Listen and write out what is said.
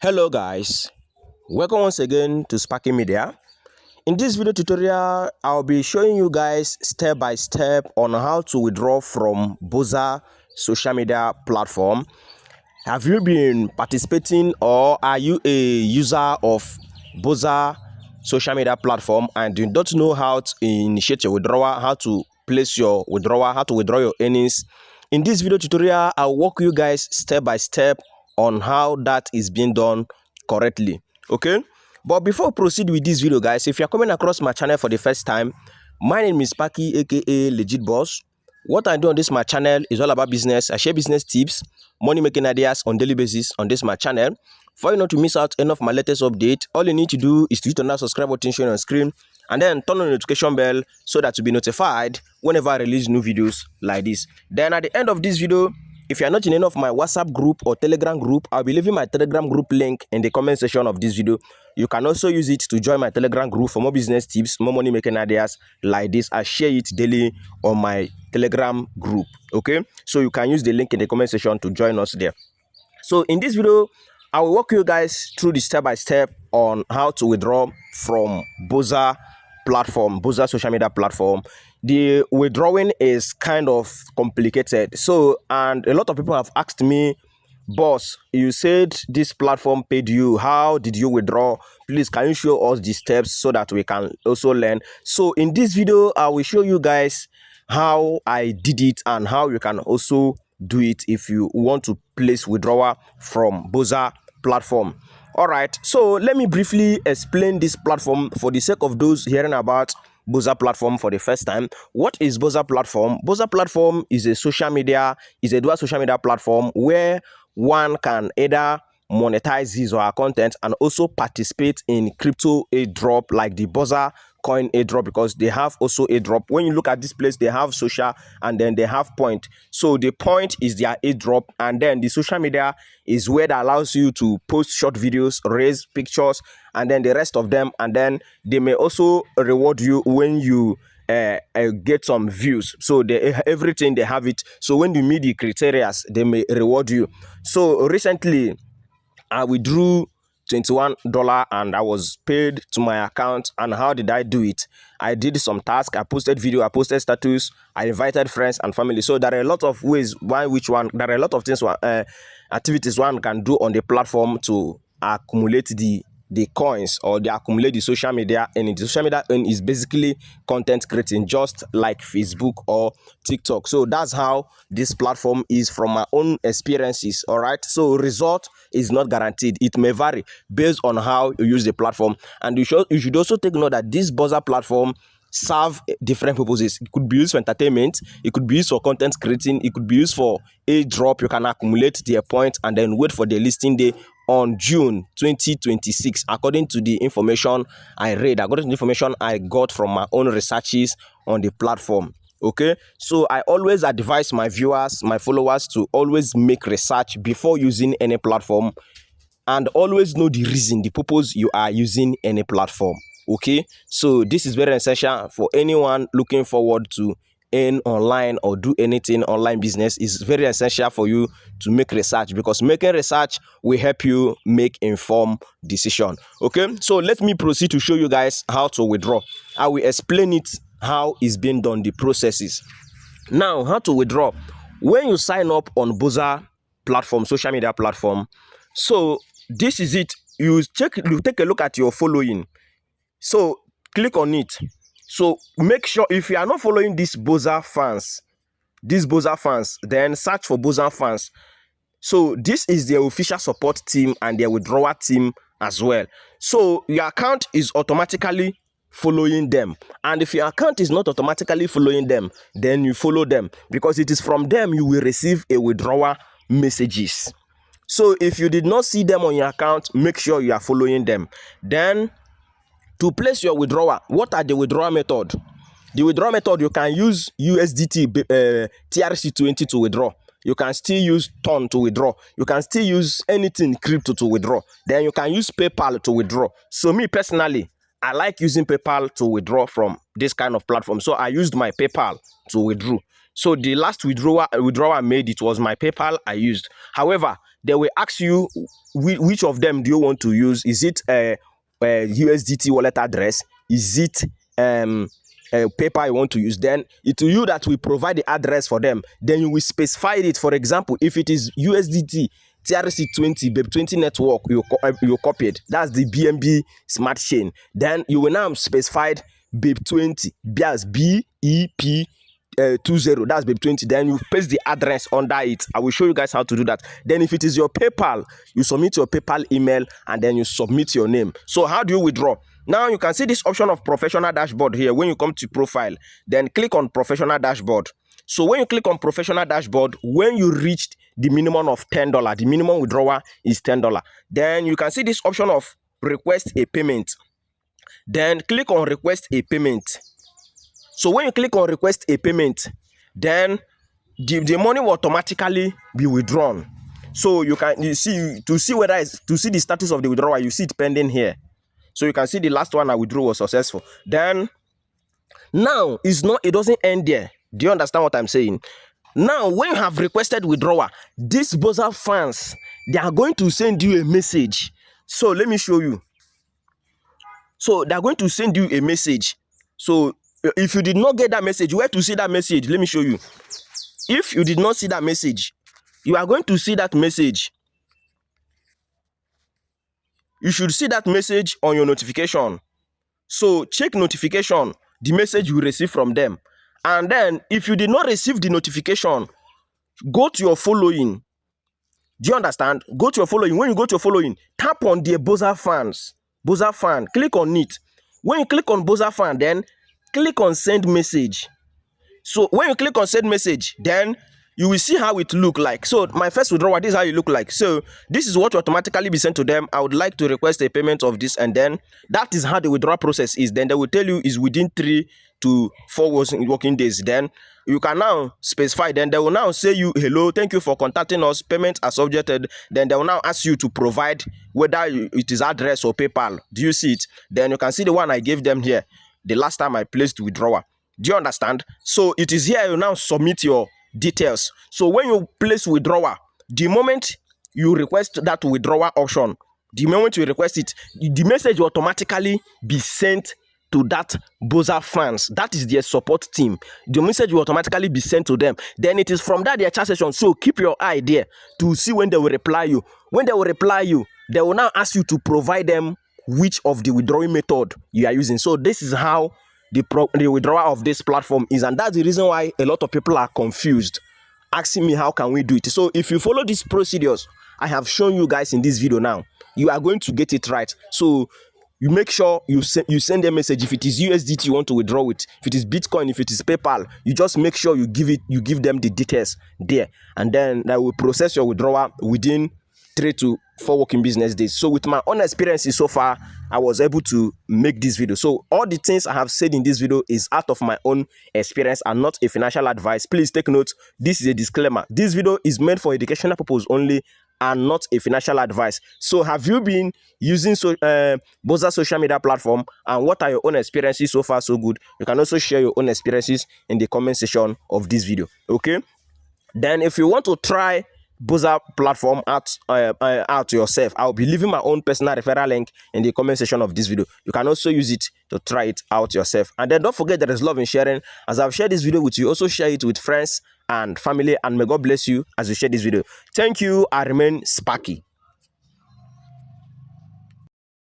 Hello guys, welcome once again to Sparky Media. In this video tutorial, I'll be showing you guys step by step on how to withdraw from Boza social media platform. Have you been participating or are you a user of Boza social media platform and you don't know how to initiate your withdrawal, how to place your withdrawal, how to withdraw your earnings? In this video tutorial, I'll walk you guys step by step on how that is being done correctly. Okay, but before we proceed with this video, guys, if you're coming across my channel for the first time, my name is Sparky, aka Legit Boss. What I do on this my channel is all about business. I share business tips, money making ideas on daily basis on this my channel. For you not to miss out any of my latest update, all you need to do is to hit on that subscribe button shown on screen and then turn on the notification bell so that you'll be notified whenever I release new videos like this. Then at the end of this video, if you are not in any of my WhatsApp group or Telegram group, I'll be leaving my Telegram group link in the comment section of this video. You can also use it to join my Telegram group for more business tips, more money making ideas like this. I share it daily on my Telegram group. Okay, so you can use the link in the comment section to join us there. So in this video, I will walk you guys through the step by step on how to withdraw from Boza platform, Boza social media platform. The withdrawing is kind of complicated. So, and a lot of people have asked me, boss, you said this platform paid you. How did you withdraw? Please, can you show us the steps so that we can also learn? So in this video, I will show you guys how I did it and how you can also do it if you want to place withdrawal from Boza platform. All right, so let me briefly explain this platform for the sake of those hearing about Boza platform for the first time. What is Boza platform? Boza platform is a social media, is a dual social media platform where one can either monetize his or her content and also participate in crypto airdrop like the Boza coin airdrop, because they have also airdrop. When you look at this place, they have social and then they have point. So the point is their airdrop, and then the social media is where that allows you to post short videos, raise pictures, and then the rest of them, and then they may also reward you when you get some views. So everything they have it. So when you meet the criteria, they may reward you. So recently I withdrew $21 and I was paid to my account. And how did I do it? I did some tasks, I posted video, I posted status, I invited friends and family. So there are a lot of ways there are a lot of things, activities one can do on the platform to accumulate the coins or they accumulate the social media. And the social media is basically content creating, just like Facebook or TikTok. So that's how this platform is from my own experiences. All right, so result is not guaranteed. It may vary based on how you use the platform. And you should also take note that this Boza platform serve different purposes. It could be used for entertainment, it could be used for content creating, it could be used for airdrop. You can accumulate their points and then wait for the listing day on June 2026, according to the information I read, according to the information I got from my own researches on the platform. Okay, so I always advise my viewers, my followers, to always make research before using any platform, and always know the reason, the purpose you are using any platform. Okay, so this is very essential for anyone looking forward to earn online or do anything online business. Is very essential for you to make research, because making research will help you make informed decision. Okay, so let me proceed to show you guys how to withdraw. I will explain it how it's being done, the processes. Now, how to withdraw. When you sign up on Boza platform, social media platform, so this is it. You take a look at your following. So click on it. So make sure, if you are not following these Boza fans, then search for Boza fans. So this is their official support team and their withdrawal team as well. So your account is automatically following them, and if your account is not automatically following them, then you follow them, because it is from them you will receive a withdrawal messages. So if you did not see them on your account, make sure you are following them. Then to place your withdrawal, what are the withdrawal method? The withdrawal method, you can use USDT TRC20 to withdraw. You can still use TON to withdraw. You can still use anything crypto to withdraw. Then you can use PayPal to withdraw. So me personally, I like using PayPal to withdraw from this kind of platform. So I used my PayPal to withdraw. So the last withdrawal I made, it was my PayPal I used. However, they will ask you which of them do you want to use. Is it a USDT wallet address? Is it PayPal you want to use? Then it's you that will provide the address for them. Then you will specify it. For example, if it is USDT TRC20 BEP20 network, you copy it. That's the BNB smart chain. Then you will now specify BEP20 as BEP 20. That's BEP20. Then you paste the address under it. I will show you guys how to do that. Then if it is your PayPal, you submit your PayPal email and then you submit your name. So how do you withdraw? Now you can see this option of professional dashboard here. When you come to profile, then click on professional dashboard. So when you click on professional dashboard, when you reached the minimum of $10, the minimum withdrawal is $10. Then you can see this option of request a payment. Then click on request a payment. So when you click on request a payment, then the money will automatically be withdrawn. So you see the status of the withdrawal, you see it pending here. So you can see the last one I withdrew was successful. Then now it doesn't end there. Do you understand what I'm saying? Now when you have requested withdrawal, these Boza fans, they are going to send you a message. So let me show you. So they are going to send you a message. So if you did not get that message, where to see that message? Let me show you. If you did not see that message, you are going to see that message. You should see that message on your notification. So check notification, the message you receive from them. And then if you did not receive the notification, go to your following. Do you understand? Go to your following. When you go to your following, tap on the Boza fans. Boza fan, click on it. When you click on Boza fan, then click on send message. So when you click on send message, then you will see how it look like. So my first withdrawal, this is how it look like. So this is what will automatically be sent to them. I would like to request a payment of this, and then that is how the withdrawal process is. Then they will tell you is within 3 to 4 working days. Then you can now specify. Then they will now say you, hello, thank you for contacting us, payments are subjected. Then they will now ask you to provide whether it is address or PayPal. Do you see it? Then you can see the one I gave them here the last time I placed withdrawal. Do you understand? So it is here you now submit your details. So when you place withdrawal, the moment you request that withdrawal option, the moment you request it, the message will automatically be sent to that Boza fans. That is their support team. The message will automatically be sent to them. Then it is from that their chat session. So keep your eye there to see when they will reply you. When they will reply you, they will now ask you to provide them which of the withdrawing method you are using. So this is how the withdrawal of this platform is, and that's the reason why a lot of people are confused, asking me how can we do it. So if you follow these procedures I have shown you guys in this video now, you are going to get it right. So you make sure you send a message. If it is USDT you want to withdraw with, if it is Bitcoin, if it is PayPal, you just make sure you give them the details there, and then they will process your withdrawal within 3 to 4 working business days. So with my own experiences so far, I was able to make this video. So all the things I have said in this video is out of my own experience and not a financial advice. Please take note, this is a disclaimer. This video is meant for educational purpose only and not a financial advice. So have you been using Boza social media platform, and what are your own experiences so far so good? You can also share your own experiences in the comment section of this video. Okay, then if you want to try Boza platform out yourself, I'll be leaving my own personal referral link in the comment section of this video. You can also use it to try it out yourself. And then don't forget there is love in sharing. As I've shared this video with you, also share it with friends and family, and may God bless you as you share this video. Thank you. I remain Sparky.